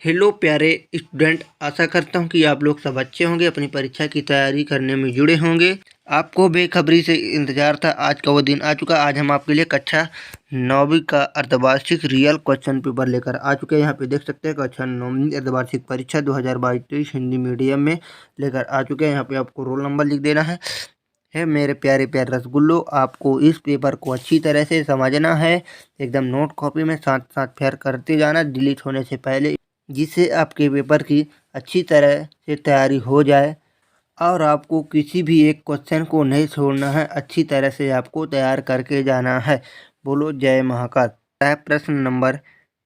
Hello प्यारे student, आशा करता हूँ कि आप लोग सब अच्छे होंगे, अपनी परीक्षा की तैयारी करने में जुड़े होंगे। आपको बेखबरी से इंतजार था। आज का वो दिन आ चुका। आज हम आपके लिए कक्षा 9वीं का अर्धवार्षिक रियल क्वेश्चन पेपर लेकर आ चुके हैं। यहाँ पे देख सकते हैं कक्षा 9वीं अर्धवार्षिक परीक्षा 2022-23 हिंदी मीडियम में लेकर आ चुके हैं। यहाँ पे आपको रोल नंबर लिख देना है मेरे प्यारे प्यारे रसगुल्लो। आपको इस पेपर को अच्छी तरह से समझना है, एकदम नोट कॉपी में साथ साथ फेयर करते जाना डिलीट होने से पहले, जिससे आपके पेपर की अच्छी तरह से तैयारी हो जाए और आपको किसी भी एक क्वेश्चन को नहीं छोड़ना है। अच्छी तरह से आपको तैयार करके जाना है। बोलो जय महाकाल। प्रश्न नंबर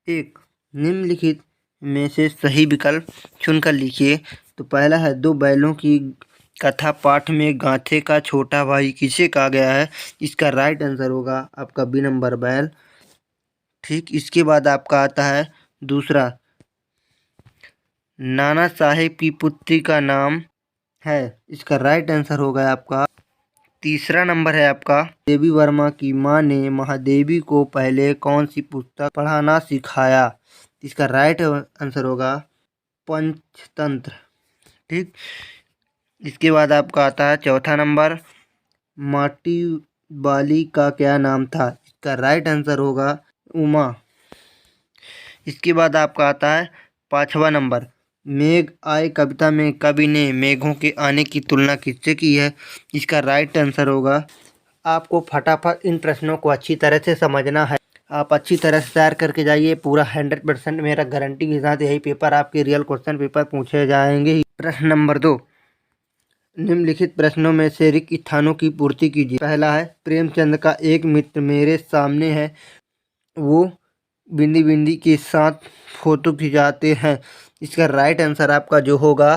1, निम्नलिखित में से सही विकल्प चुनकर लिखिए। तो पहला है, दो बैलों की कथा पाठ में गांठे का छोटा भाई किसे कहा गया है? इसका राइट आंसर होगा आपका बी नंबर बैल। ठीक, इसके बाद आपका आता है दूसरा, नाना साहेब की पुत्री का नाम है। इसका राइट आंसर होगा आपका तीसरा नंबर है आपका, देवी वर्मा की मां ने महादेवी को पहले कौन सी पुस्तक पढ़ाना सिखाया? इसका राइट आंसर होगा पंचतंत्र। ठीक, इसके बाद आपका आता है चौथा नंबर, माटी बाली का क्या नाम था? इसका राइट आंसर होगा उमा। इसके बाद आपका आता है पांचवा नंबर, मेघ आए कविता में कवि ने मेघों के आने की तुलना किससे की है? इसका राइट आंसर होगा, आपको फटाफट इन प्रश्नों को अच्छी तरह से समझना है। आप अच्छी तरह से तैयार करके जाइए। पूरा 100% मेरा गारंटी के साथ यही पेपर आपके रियल क्वेश्चन पेपर पूछे जाएंगे। प्रश्न नंबर 2, निम्नलिखित प्रश्नों में से रिक्त स्थानों की पूर्ति कीजिए। पहला है, प्रेमचंद का एक मित्र मेरे सामने है, वो बिंदी बिंदी के साथ फोटो खिंचाते हैं। इसका राइट आंसर आपका जो होगा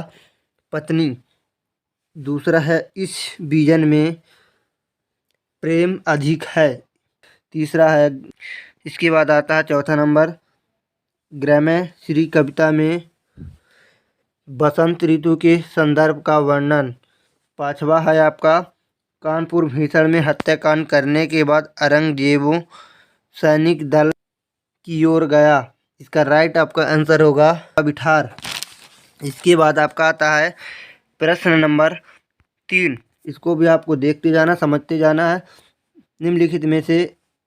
पत्नी। दूसरा है, इस बीजन में प्रेम अधिक है। तीसरा है, इसके बाद आता है चौथा नंबर, ग्राम्य श्री कविता में बसंत ऋतु के संदर्भ का वर्णन। पांचवा है आपका, कानपुर भीषण में हत्याकांड करने के बाद औरंगजेब सैनिक दल की ओर गया। इसका राइट आपका आंसर होगा बिठार। इसके बाद आपका आता है प्रश्न नंबर 3, इसको भी आपको देखते जाना, समझते जाना है। निम्नलिखित में से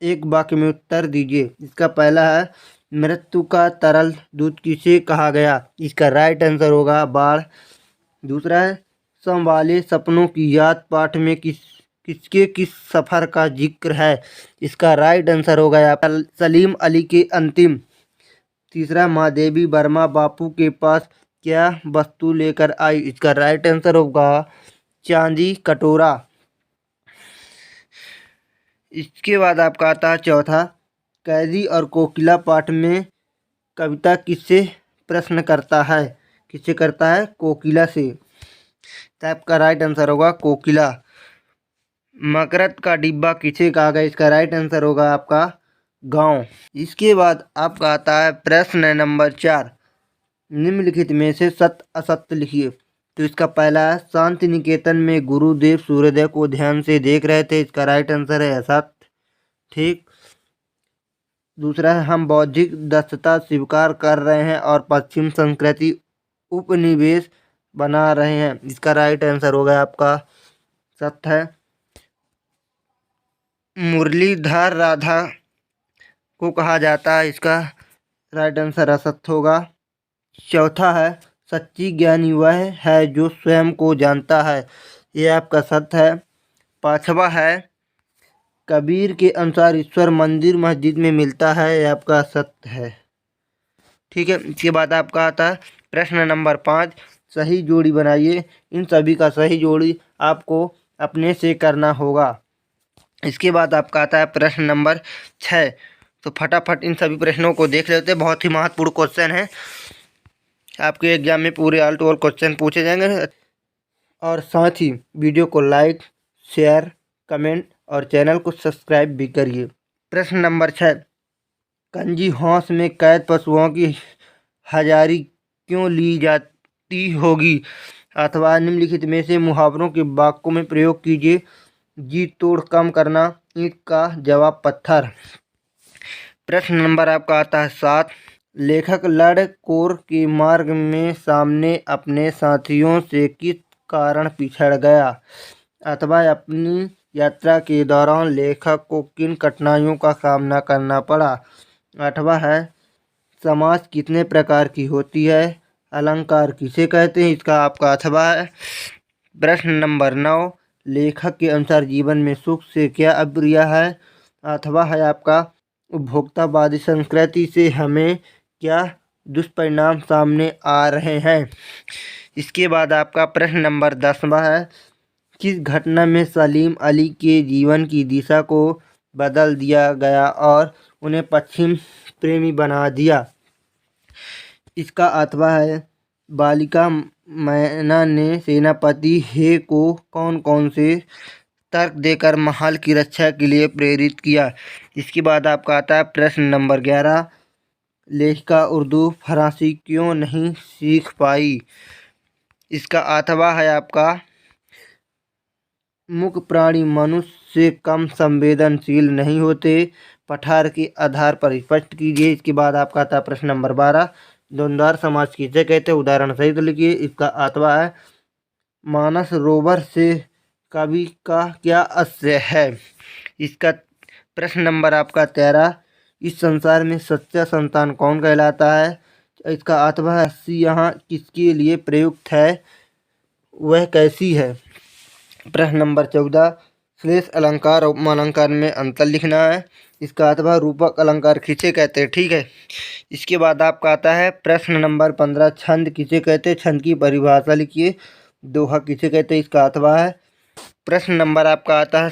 एक वाक्य में उत्तर दीजिए। इसका पहला है, मृत्यु का तरल दूध किसे कहा गया? इसका राइट आंसर होगा बाढ़। दूसरा है, सम वाले सपनों की याद पाठ में किस सफ़र का जिक्र है? इसका राइट आंसर होगा आपका सलीम अली के अंतिम। तीसरा, माँ देवी वर्मा बापू के पास क्या वस्तु लेकर आई? इसका राइट आंसर होगा चांदी कटोरा। इसके बाद आपका आता है चौथा, कैदी और कोकिला पाठ में कविता किससे प्रश्न करता है? किससे करता है? कोकिला से। तो आपका राइट आंसर होगा कोकिला। मकरत का डिब्बा किसे कहा गया? इसका राइट आंसर होगा आपका गांव। इसके बाद आपका आता है प्रश्न नंबर 4, निम्नलिखित में से सत्य असत्य लिखिए। तो इसका पहला है, शांति निकेतन में गुरुदेव सूर्योदय को ध्यान से देख रहे थे। इसका राइट आंसर है असत्य। ठीक, दूसरा है, हम बौद्धिक दक्षता स्वीकार कर रहे हैं और पश्चिम संस्कृति उपनिवेश बना रहे हैं। इसका राइट आंसर होगा आपका सत्य है। मुरलीधर राधा को कहा जाता है। इसका राइट आंसर असत्य होगा। चौथा है, सच्ची ज्ञानी वह है जो स्वयं को जानता है। यह आपका सत्य है। पांचवा है, कबीर के अनुसार ईश्वर मंदिर मस्जिद में मिलता है। यह आपका सत्य है। ठीक है, इसके बाद आपका आता है प्रश्न नंबर 5, सही जोड़ी बनाइए। इन सभी का सही जोड़ी आपको अपने से करना होगा। इसके बाद आपका आता है प्रश्न नंबर 6। तो फटाफट इन सभी प्रश्नों को देख लेते हैं। बहुत ही महत्वपूर्ण क्वेश्चन है, आपके एग्जाम में पूरे ऑल टू ऑल क्वेश्चन पूछे जाएंगे। और साथ ही वीडियो को लाइक, शेयर, कमेंट और चैनल को सब्सक्राइब भी करिए। प्रश्न नंबर 6, कंजी हौस में कैद पशुओं की हजारी क्यों ली जाती होगी? अथवा निम्नलिखित में से मुहावरों के वाक्यों में प्रयोग कीजिए। जी तोड़ कम करना, ईंट का जवाब पत्थर। प्रश्न नंबर आपका आता है 7, लेखक लड़कोर के मार्ग में सामने अपने साथियों से किस कारण पिछड़ गया, अथवा अपनी यात्रा के दौरान लेखक को किन कठिनाइयों का सामना करना पड़ा। आठवां है समाज कितने प्रकार की होती है, अलंकार किसे कहते हैं, इसका आपका अथवा है। प्रश्न नंबर 9, लेखक के अनुसार जीवन में सुख से क्या अप्रिय है, अथवा है आपका उपभोक्तावादी संस्कृति से हमें क्या दुष्परिणाम सामने आ रहे हैं। इसके बाद आपका प्रश्न नंबर 10वां है, किस घटना में सलीम अली के जीवन की दिशा को बदल दिया गया और उन्हें पश्चिम प्रेमी बना दिया। इसका अथवा है बालिका मैना ने सेनापति हे को कौन कौन से तर्क देकर महल की रक्षा के लिए प्रेरित किया। इसके बाद आपका आता है प्रश्न नंबर 11, लेखिका उर्दू फरासी क्यों नहीं सीख पाई। इसका अथवा है आपका मुख्य प्राणी मनुष्य से कम संवेदनशील नहीं होते, पठार के आधार पर स्पष्ट कीजिए। इसके बाद आपका आता है प्रश्न नंबर 12, द्वंद्वार समाज किसे कहते हैं, उदाहरण सहित लिखिए। इसका अथवा है मानसरोवर से कवि का क्या आशय है। इसका प्रश्न नंबर आपका 13, इस संसार में सच्चा संतान कौन कहलाता है। इसका अथवा है हंसी यहाँ किसके लिए प्रयुक्त है, वह कैसी है। प्रश्न नंबर 14, श्लेष अलंकार और उपमालंकार में अंतर लिखना है। इसका अथवा रूपक अलंकार किसे कहते हैं। ठीक है। इसके बाद आपका आता है प्रश्न नंबर 15, छंद किसे कहते हैं, छंद की परिभाषा लिखिए। दोहा किसे कहते हैं, इसका अथवा है। प्रश्न नंबर आपका आता है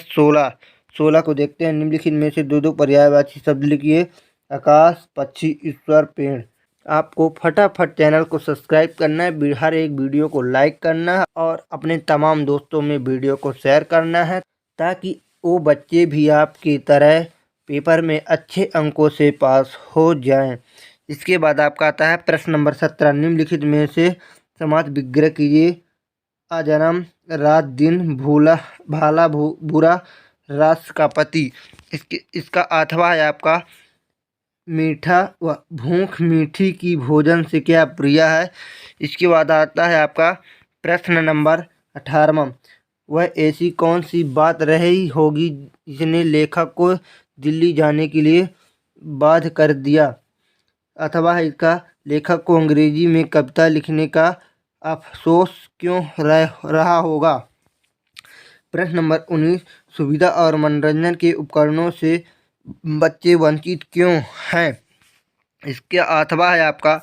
16 को देखते हैं। निम्नलिखित में से दो पर्यायवाची शब्द लिखिए। आकाश, पक्षी, ईश्वर, पेड़। आपको फटाफट चैनल को सब्सक्राइब करना है, हर एक वीडियो को लाइक करना है और अपने तमाम दोस्तों में वीडियो को शेयर करना है, ताकि वो बच्चे भी आपकी तरह पेपर में अच्छे अंकों से पास हो जाएं। इसके बाद आपका आता है प्रश्न नंबर 17, निम्नलिखित में से समास विग्रह कीजिए। अजन्म, रात दिन, भूला भाला बुरा, राष्ट्र का पति। इसका अथवा है आपका मीठा व भूख मीठी की भोजन से क्या प्रिय है। इसके बाद आता है आपका प्रश्न नंबर 18, वह ऐसी कौन सी बात रही होगी जिसने लेखक को दिल्ली जाने के लिए बाध्य कर दिया, अथवा है इसका लेखक को अंग्रेजी में कविता लिखने का अफसोस क्यों रहा होगा। प्रश्न नंबर 19, सुविधा और मनोरंजन के उपकरणों से बच्चे वंचित क्यों हैं। इसके अथवा है आपका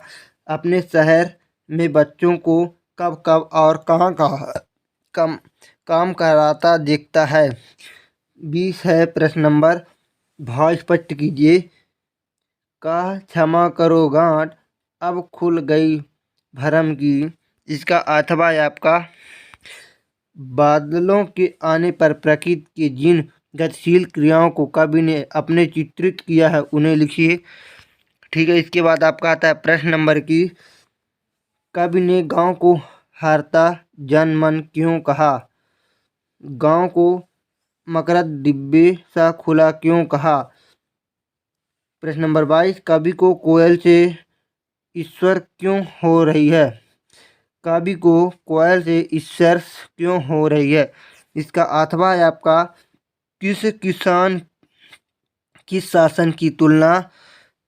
अपने शहर में बच्चों को कब कब और कहाँ कहाँ काम कराता देखता है। 20 है प्रश्न नंबर, भाव स्पष्ट कीजिए। का क्षमा करो गांठ, अब खुल गई भरम की। इसका अथवा है आपका बादलों के आने पर प्रकृति के जिन गतिशील क्रियाओं को कवि ने अपने चित्रित किया है उन्हें लिखिए। ठीक है। इसके बाद आपका आता है प्रश्न नंबर की, कवि ने गांव को हारता जन मन क्यों कहा, गांव को मकरंद डिब्बे सा खुला क्यों कहा। प्रश्न नंबर 22, कवि को कोयल से ईश्वर क्यों हो रही है, कवि को कोयल से ईश्वर क्यों हो रही है। इसका अथवा है आपका किस शासन की तुलना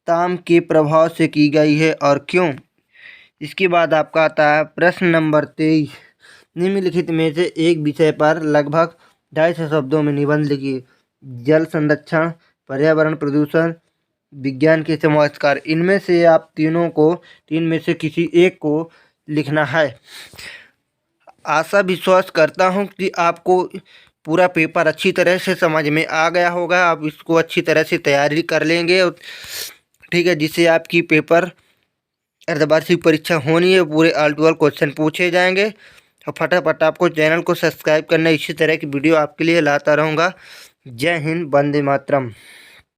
ताम के प्रभाव से की गई है और क्यों। इसके बाद आपका आता है प्रश्न नंबर 23, निम्नलिखित में से एक विषय पर लगभग 250 शब्दों में निबंध लिखिए। जल संरक्षण, पर्यावरण प्रदूषण, विज्ञान के चमत्कार। इनमें से आप तीन में से किसी एक को लिखना है। आशा विश्वास करता हूं कि आपको पूरा पेपर अच्छी तरह से समझ में आ गया होगा। आप इसको अच्छी तरह से तैयारी कर लेंगे और ठीक है, जिससे आपकी पेपर अर्धवार्षिक परीक्षा होनी है, पूरे ऑल टू ऑल क्वेश्चन पूछे जाएंगे। और फटाफट आपको चैनल को सब्सक्राइब करना, इसी तरह की वीडियो आपके लिए लाता रहूँगा। जय हिंद, वंदे मातरम।